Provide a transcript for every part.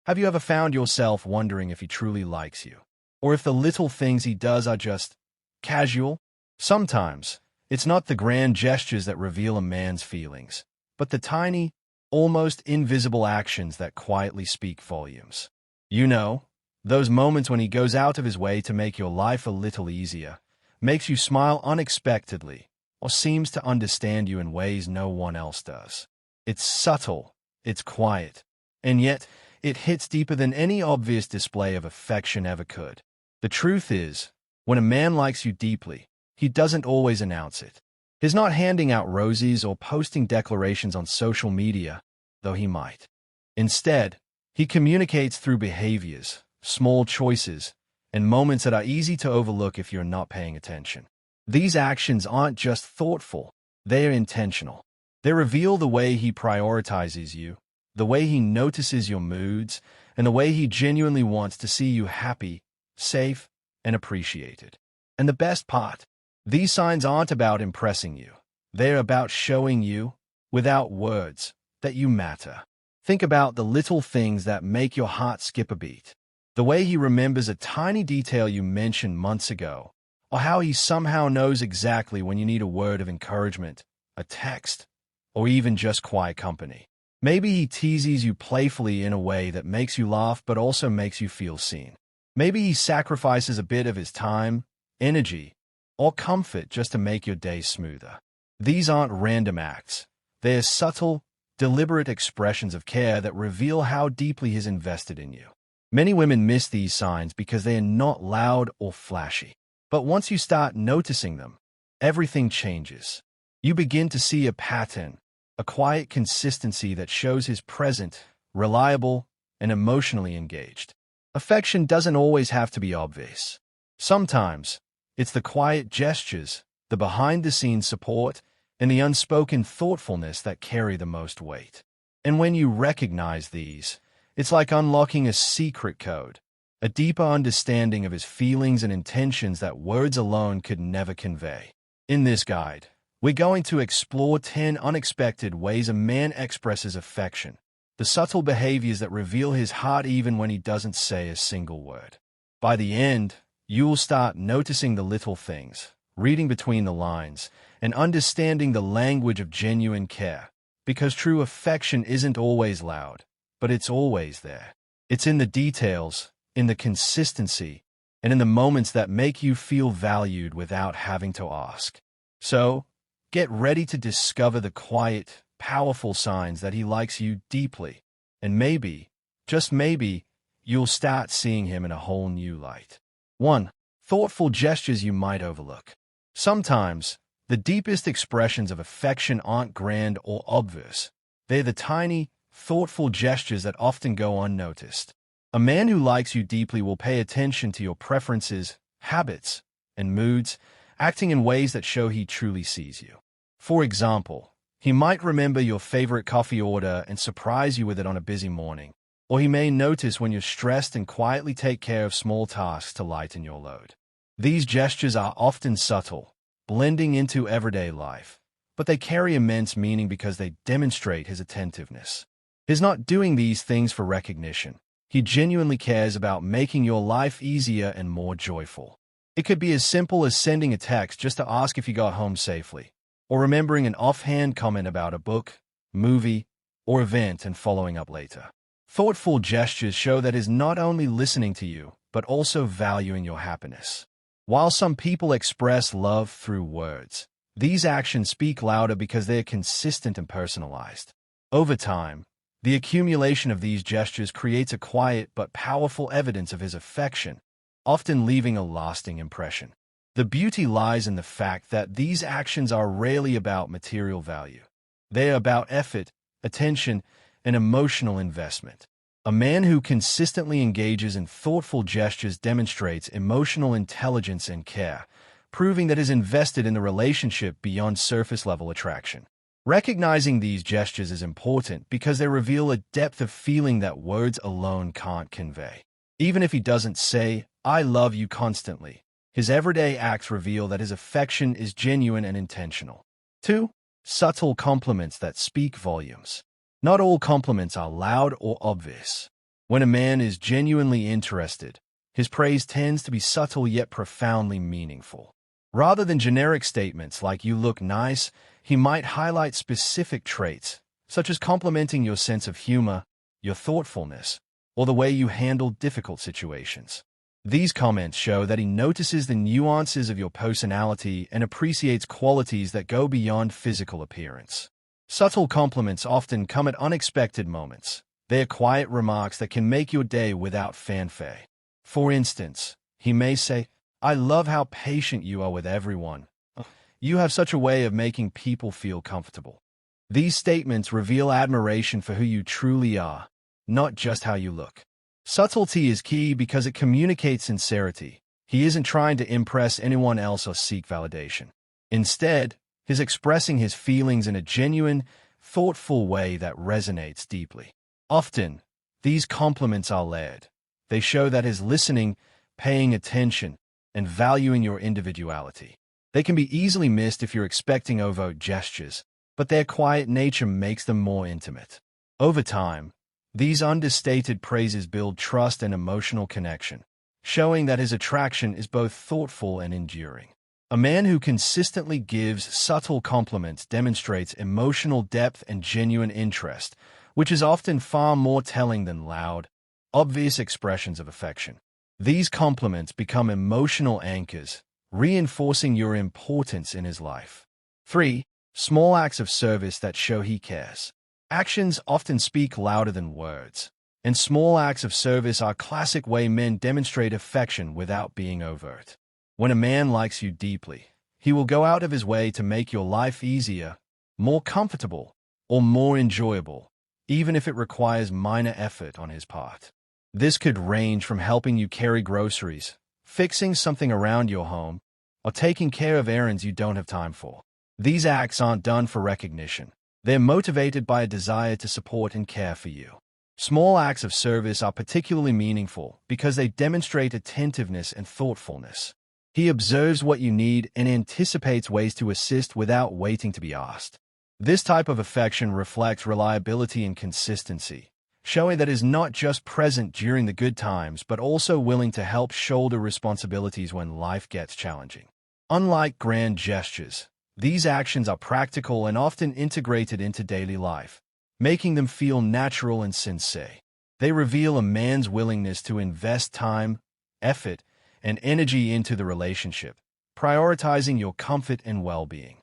Have you ever found yourself wondering if he truly likes you? Or if the little things he does are just casual? Sometimes, it's not the grand gestures that reveal a man's feelings, but the tiny, almost invisible actions that quietly speak volumes. You know, those moments when he goes out of his way to make your life a little easier, makes you smile unexpectedly, or seems to understand you in ways no one else does. It's subtle, it's quiet, and yet it hits deeper than any obvious display of affection ever could. The truth is, when a man likes you deeply, he doesn't always announce it. He's not handing out roses or posting declarations on social media, though he might. Instead, he communicates through behaviors, small choices, and moments that are easy to overlook if you're not paying attention. These actions aren't just thoughtful, they are intentional. They reveal the way he prioritizes you, the way he notices your moods, and the way he genuinely wants to see you happy, safe, and appreciated. And the best part, these signs aren't about impressing you. They're about showing you, without words, that you matter. Think about the little things that make your heart skip a beat. The way he remembers a tiny detail you mentioned months ago, or how he somehow knows exactly when you need a word of encouragement, a text, or even just quiet company. Maybe he teases you playfully in a way that makes you laugh but also makes you feel seen. Maybe he sacrifices a bit of his time, energy, or comfort just to make your day smoother. These aren't random acts. They're subtle, deliberate expressions of care that reveal how deeply he's invested in you. Many women miss these signs because they are not loud or flashy. But once you start noticing them, everything changes. You begin to see a pattern, a quiet consistency that shows he's present, reliable, and emotionally engaged. Affection doesn't always have to be obvious. Sometimes, it's the quiet gestures, the behind-the-scenes support, and the unspoken thoughtfulness that carry the most weight. And when you recognize these, it's like unlocking a secret code, a deeper understanding of his feelings and intentions that words alone could never convey. In this guide, we're going to explore 10 unexpected ways a man expresses affection, the subtle behaviors that reveal his heart even when he doesn't say a single word. By the end, you'll start noticing the little things, reading between the lines, and understanding the language of genuine care, because true affection isn't always loud, but it's always there. It's in the details, in the consistency, and in the moments that make you feel valued without having to ask. So, get ready to discover the quiet, powerful signs that he likes you deeply, and maybe, just maybe, you'll start seeing him in a whole new light. 1. Thoughtful gestures you might overlook. Sometimes, the deepest expressions of affection aren't grand or obvious. They're the tiny, thoughtful gestures that often go unnoticed. A man who likes you deeply will pay attention to your preferences, habits, and moods, acting in ways that show he truly sees you. For example, he might remember your favorite coffee order and surprise you with it on a busy morning, or he may notice when you're stressed and quietly take care of small tasks to lighten your load. These gestures are often subtle, blending into everyday life, but they carry immense meaning because they demonstrate his attentiveness. He's not doing these things for recognition. He genuinely cares about making your life easier and more joyful. It could be as simple as sending a text just to ask if you got home safely, or remembering an offhand comment about a book, movie, or event and following up later. Thoughtful gestures show that he's not only listening to you, but also valuing your happiness. While some people express love through words, these actions speak louder because they're consistent and personalized. Over time, the accumulation of these gestures creates a quiet but powerful evidence of his affection, often leaving a lasting impression. The beauty lies in the fact that these actions are rarely about material value. They are about effort, attention, and emotional investment. A man who consistently engages in thoughtful gestures demonstrates emotional intelligence and care, proving that he's invested in the relationship beyond surface-level attraction. Recognizing these gestures is important because they reveal a depth of feeling that words alone can't convey. Even if he doesn't say, "I love you" constantly, his everyday acts reveal that his affection is genuine and intentional. 2. Subtle compliments that speak volumes. Not all compliments are loud or obvious. When a man is genuinely interested, his praise tends to be subtle yet profoundly meaningful. Rather than generic statements like "you look nice," he might highlight specific traits, such as complimenting your sense of humor, your thoughtfulness, or the way you handle difficult situations. These comments show that he notices the nuances of your personality and appreciates qualities that go beyond physical appearance. Subtle compliments often come at unexpected moments. They are quiet remarks that can make your day without fanfare. For instance, he may say, "I love how patient you are with everyone. You have such a way of making people feel comfortable." These statements reveal admiration for who you truly are, not just how you look. Subtlety is key because it communicates sincerity. He isn't trying to impress anyone else or seek validation. Instead, he's expressing his feelings in a genuine, thoughtful way that resonates deeply. Often, these compliments are layered. They show that he's listening, paying attention, and valuing your individuality. They can be easily missed if you're expecting overt gestures, but their quiet nature makes them more intimate. Over time, these understated praises build trust and emotional connection, showing that his attraction is both thoughtful and enduring. A man who consistently gives subtle compliments demonstrates emotional depth and genuine interest, which is often far more telling than loud, obvious expressions of affection. These compliments become emotional anchors, reinforcing your importance in his life. 3. Small acts of service that show he cares. Actions often speak louder than words, and small acts of service are a classic way men demonstrate affection without being overt. When a man likes you deeply, he will go out of his way to make your life easier, more comfortable, or more enjoyable, even if it requires minor effort on his part. This could range from helping you carry groceries, fixing something around your home, or taking care of errands you don't have time for. These acts aren't done for recognition. They're motivated by a desire to support and care for you. Small acts of service are particularly meaningful because they demonstrate attentiveness and thoughtfulness. He observes what you need and anticipates ways to assist without waiting to be asked. This type of affection reflects reliability and consistency, showing that he is not just present during the good times but also willing to help shoulder responsibilities when life gets challenging. Unlike grand gestures, these actions are practical and often integrated into daily life, making them feel natural and sincere. They reveal a man's willingness to invest time, effort, and energy into the relationship, prioritizing your comfort and well-being.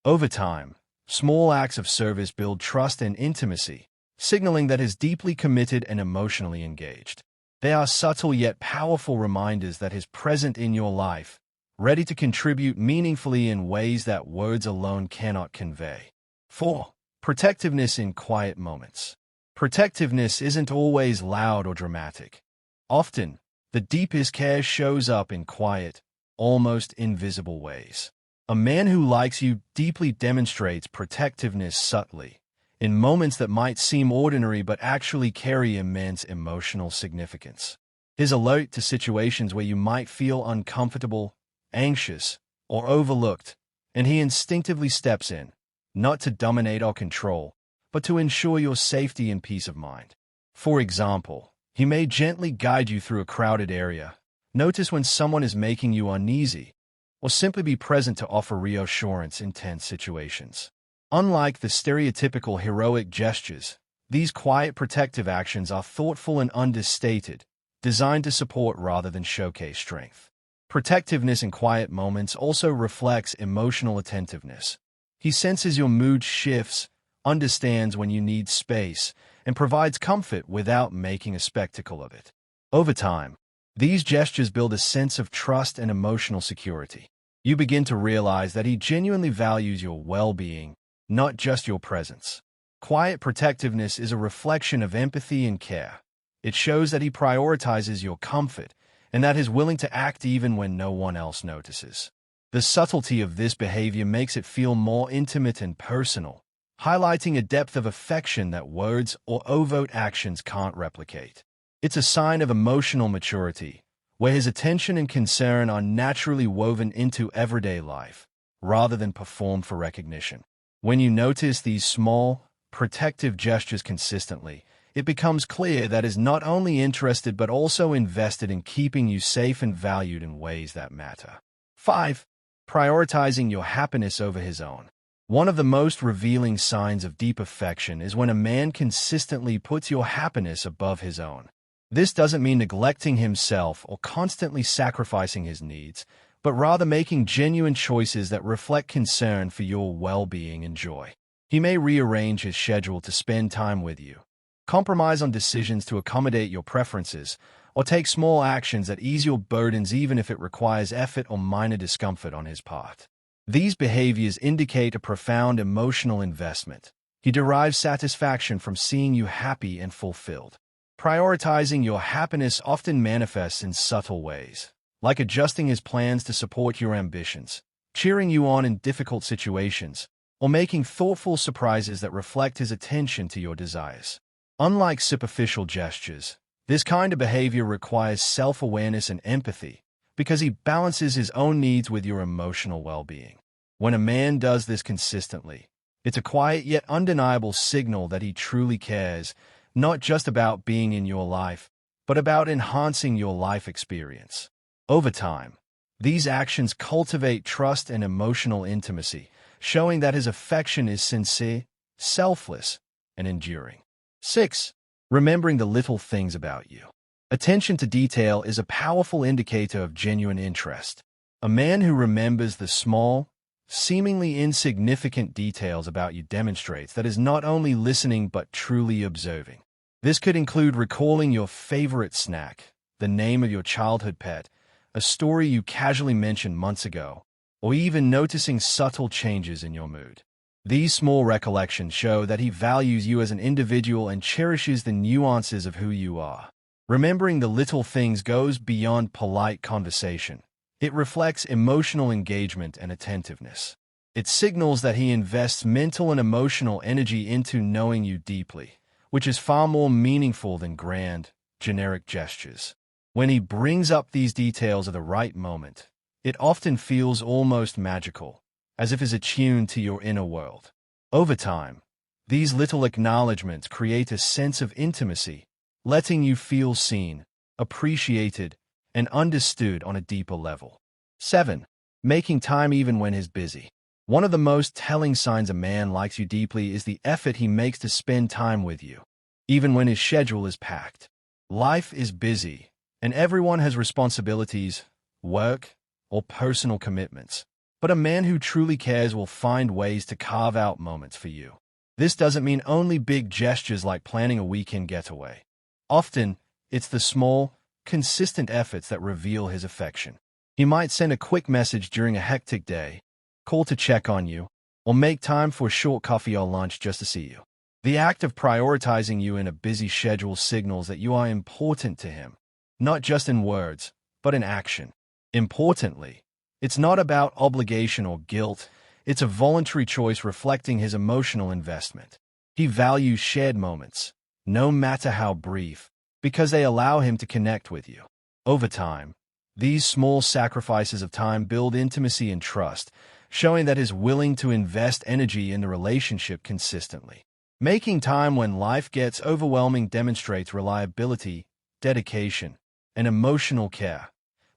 Over time, small acts of service build trust and intimacy, signaling that he is deeply committed and emotionally engaged. They are subtle yet powerful reminders that he is present in your life, ready to contribute meaningfully in ways that words alone cannot convey. 4. Protectiveness in quiet moments. Protectiveness isn't always loud or dramatic. Often, the deepest care shows up in quiet, almost invisible ways. A man who likes you deeply demonstrates protectiveness subtly, in moments that might seem ordinary but actually carry immense emotional significance. He is alert to situations where you might feel uncomfortable, anxious, or overlooked, and he instinctively steps in, not to dominate or control, but to ensure your safety and peace of mind. For example, he may gently guide you through a crowded area, notice when someone is making you uneasy, or simply be present to offer reassurance in tense situations. Unlike the stereotypical heroic gestures, these quiet protective actions are thoughtful and understated, designed to support rather than showcase strength. Protectiveness in quiet moments also reflects emotional attentiveness. He senses your mood shifts, understands when you need space, and provides comfort without making a spectacle of it. Over time, these gestures build a sense of trust and emotional security. You begin to realize that he genuinely values your well-being, not just your presence. Quiet protectiveness is a reflection of empathy and care. It shows that he prioritizes your comfort and that he is willing to act even when no one else notices. The subtlety of this behavior makes it feel more intimate and personal, highlighting a depth of affection that words or overt actions can't replicate. It's a sign of emotional maturity, where his attention and concern are naturally woven into everyday life, rather than performed for recognition. When you notice these small, protective gestures consistently, it becomes clear that is not only interested but also invested in keeping you safe and valued in ways that matter. 5. Prioritizing your happiness over his own. One of the most revealing signs of deep affection is when a man consistently puts your happiness above his own. This doesn't mean neglecting himself or constantly sacrificing his needs, but rather making genuine choices that reflect concern for your well-being and joy. He may rearrange his schedule to spend time with you, compromise on decisions to accommodate your preferences, or take small actions that ease your burdens even if it requires effort or minor discomfort on his part. These behaviors indicate a profound emotional investment. He derives satisfaction from seeing you happy and fulfilled. Prioritizing your happiness often manifests in subtle ways, like adjusting his plans to support your ambitions, cheering you on in difficult situations, or making thoughtful surprises that reflect his attention to your desires. Unlike superficial gestures, this kind of behavior requires self-awareness and empathy because he balances his own needs with your emotional well-being. When a man does this consistently, it's a quiet yet undeniable signal that he truly cares, not just about being in your life, but about enhancing your life experience. Over time, these actions cultivate trust and emotional intimacy, showing that his affection is sincere, selfless, and enduring. 6. Remembering the little things about you. Attention to detail is a powerful indicator of genuine interest. A man who remembers the small, seemingly insignificant details about you demonstrates that is not only listening but truly observing. This could include recalling your favorite snack, the name of your childhood pet, a story you casually mentioned months ago, or even noticing subtle changes in your mood. These small recollections show that he values you as an individual and cherishes the nuances of who you are. Remembering the little things goes beyond polite conversation. It reflects emotional engagement and attentiveness. It signals that he invests mental and emotional energy into knowing you deeply, which is far more meaningful than grand, generic gestures. When he brings up these details at the right moment, it often feels almost magical, as if it's attuned to your inner world. Over time, these little acknowledgments create a sense of intimacy, letting you feel seen, appreciated, and understood on a deeper level. 7. Making time even when he's busy. One of the most telling signs a man likes you deeply is the effort he makes to spend time with you, even when his schedule is packed. Life is busy, and everyone has responsibilities, work, or personal commitments. But a man who truly cares will find ways to carve out moments for you. This doesn't mean only big gestures like planning a weekend getaway. Often, it's the small, consistent efforts that reveal his affection. He might send a quick message during a hectic day, call to check on you, or make time for a short coffee or lunch just to see you. The act of prioritizing you in a busy schedule signals that you are important to him, not just in words, but in action. Importantly, it's not about obligation or guilt. It's a voluntary choice reflecting his emotional investment. He values shared moments, no matter how brief, because they allow him to connect with you. Over time, these small sacrifices of time build intimacy and trust, showing that he's willing to invest energy in the relationship consistently. Making time when life gets overwhelming demonstrates reliability, dedication, and emotional care,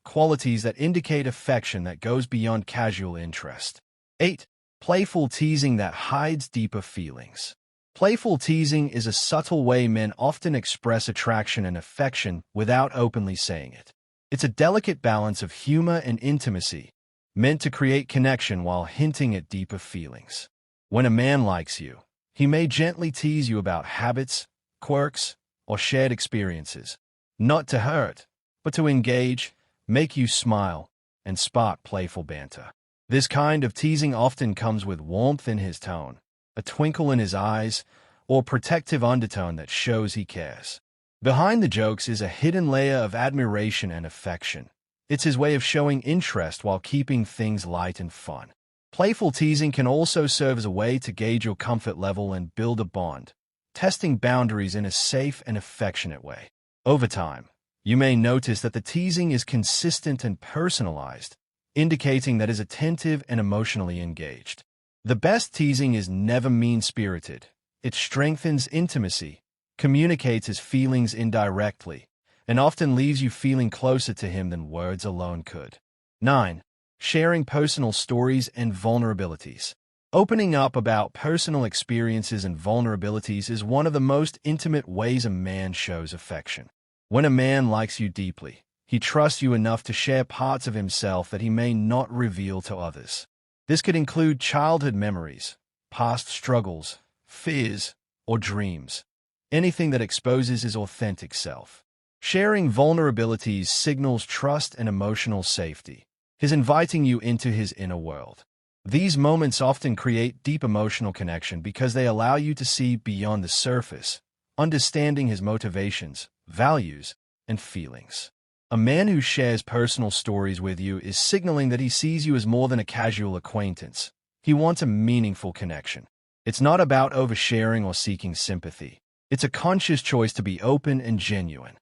qualities that indicate affection that goes beyond casual interest. 8. Playful teasing that hides deeper feelings. Playful teasing is a subtle way men often express attraction and affection without openly saying it. It's a delicate balance of humor and intimacy, meant to create connection while hinting at deeper feelings. When a man likes you, he may gently tease you about habits, quirks, or shared experiences, not to hurt, but to engage, make you smile, and spark playful banter. This kind of teasing often comes with warmth in his tone, a twinkle in his eyes, or protective undertone that shows he cares. Behind the jokes is a hidden layer of admiration and affection. It's his way of showing interest while keeping things light and fun. Playful teasing can also serve as a way to gauge your comfort level and build a bond, testing boundaries in a safe and affectionate way. Over time, you may notice that the teasing is consistent and personalized, indicating that is attentive and emotionally engaged. The best teasing is never mean-spirited. It strengthens intimacy, communicates his feelings indirectly, and often leaves you feeling closer to him than words alone could. 9. Sharing personal stories and vulnerabilities. Opening up about personal experiences and vulnerabilities is one of the most intimate ways a man shows affection. When a man likes you deeply, he trusts you enough to share parts of himself that he may not reveal to others. This could include childhood memories, past struggles, fears, or dreams. Anything that exposes his authentic self. Sharing vulnerabilities signals trust and emotional safety. He's inviting you into his inner world. These moments often create deep emotional connection because they allow you to see beyond the surface, understanding his motivations, values, and feelings. A man who shares personal stories with you is signaling that he sees you as more than a casual acquaintance. He wants a meaningful connection. It's not about oversharing or seeking sympathy. It's a conscious choice to be open and genuine.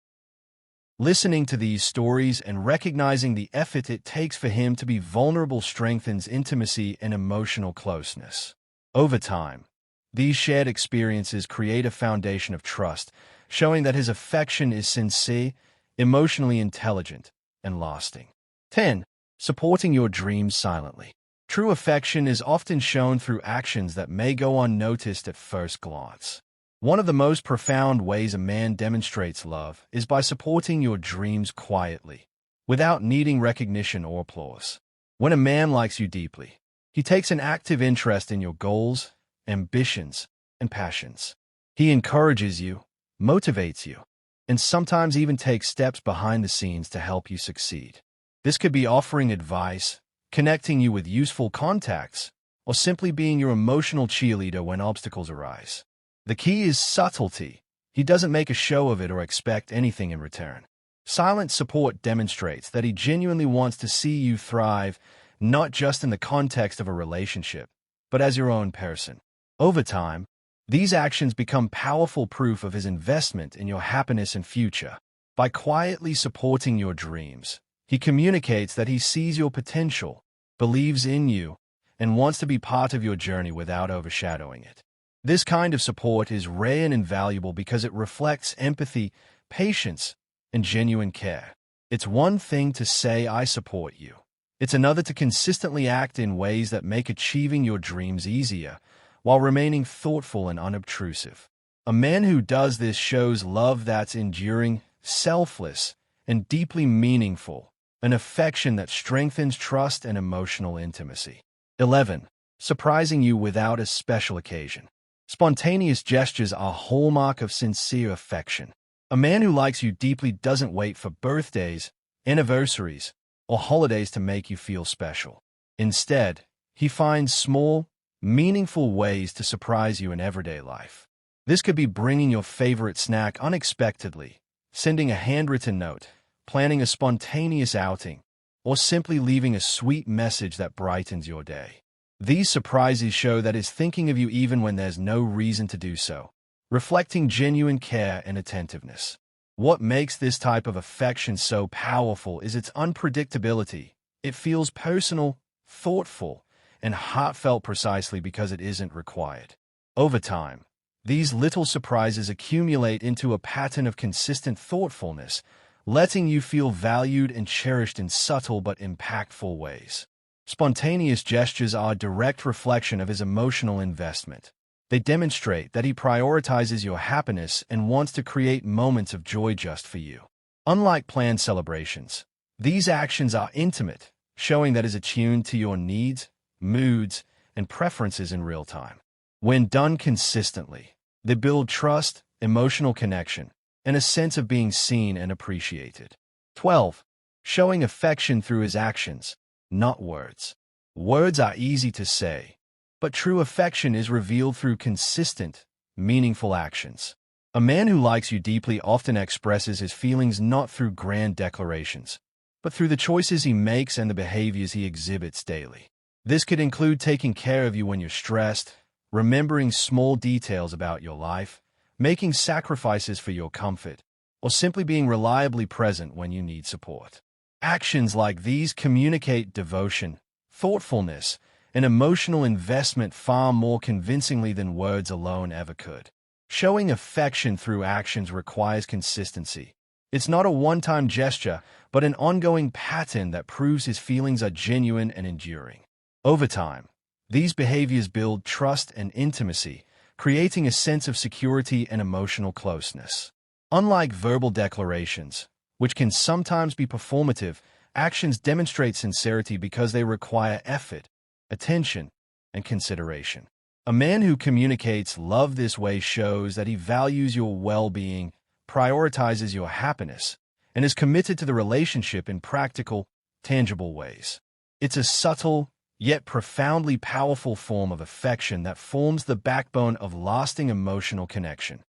Listening to these stories and recognizing the effort it takes for him to be vulnerable strengthens intimacy and emotional closeness. Over time, these shared experiences create a foundation of trust, showing that his affection is sincere, emotionally intelligent, and lasting. 10. Supporting your dreams silently. True affection is often shown through actions that may go unnoticed at first glance. One of the most profound ways a man demonstrates love is by supporting your dreams quietly, without needing recognition or applause. When a man likes you deeply, he takes an active interest in your goals, ambitions, and passions. He encourages you, motivates you, and sometimes even takes steps behind the scenes to help you succeed. This could be offering advice, connecting you with useful contacts, or simply being your emotional cheerleader when obstacles arise. The key is subtlety. He doesn't make a show of it or expect anything in return. Silent support demonstrates that he genuinely wants to see you thrive, not just in the context of a relationship, but as your own person. Over time, these actions become powerful proof of his investment in your happiness and future. By quietly supporting your dreams, he communicates that he sees your potential, believes in you, and wants to be part of your journey without overshadowing it. This kind of support is rare and invaluable because it reflects empathy, patience, and genuine care. It's one thing to say, "I support you." It's another to consistently act in ways that make achieving your dreams easier, while remaining thoughtful and unobtrusive. A man who does this shows love that's enduring, selfless, and deeply meaningful, an affection that strengthens trust and emotional intimacy. 11. Surprising you without a special occasion. Spontaneous gestures are a hallmark of sincere affection. A man who likes you deeply doesn't wait for birthdays, anniversaries, or holidays to make you feel special. Instead, he finds small, meaningful ways to surprise you in everyday life. This could be bringing your favorite snack unexpectedly, sending a handwritten note, planning a spontaneous outing, or simply leaving a sweet message that brightens your day. These surprises show that he's thinking of you even when there's no reason to do so, reflecting genuine care and attentiveness. What makes this type of affection so powerful is its unpredictability. It feels personal, thoughtful, and heartfelt precisely because it isn't required. Over time, these little surprises accumulate into a pattern of consistent thoughtfulness, letting you feel valued and cherished in subtle but impactful ways. Spontaneous gestures are a direct reflection of his emotional investment. They demonstrate that he prioritizes your happiness and wants to create moments of joy just for you. Unlike planned celebrations, these actions are intimate, showing that he's attuned to your needs, moods, and preferences in real time. When done consistently, they build trust, emotional connection, and a sense of being seen and appreciated. 12. Showing affection through his actions, not words. Words are easy to say, but true affection is revealed through consistent, meaningful actions. A man who likes you deeply often expresses his feelings not through grand declarations, but through the choices he makes and the behaviors he exhibits daily. This could include taking care of you when you're stressed, remembering small details about your life, making sacrifices for your comfort, or simply being reliably present when you need support. Actions like these communicate devotion, thoughtfulness, and emotional investment far more convincingly than words alone ever could. Showing affection through actions requires consistency. It's not a one-time gesture, but an ongoing pattern that proves his feelings are genuine and enduring. Over time, these behaviors build trust and intimacy, creating a sense of security and emotional closeness. Unlike verbal declarations, which can sometimes be performative, actions demonstrate sincerity because they require effort, attention, and consideration. A man who communicates love this way shows that he values your well-being, prioritizes your happiness, and is committed to the relationship in practical, tangible ways. It's a subtle, yet profoundly powerful form of affection that forms the backbone of lasting emotional connection.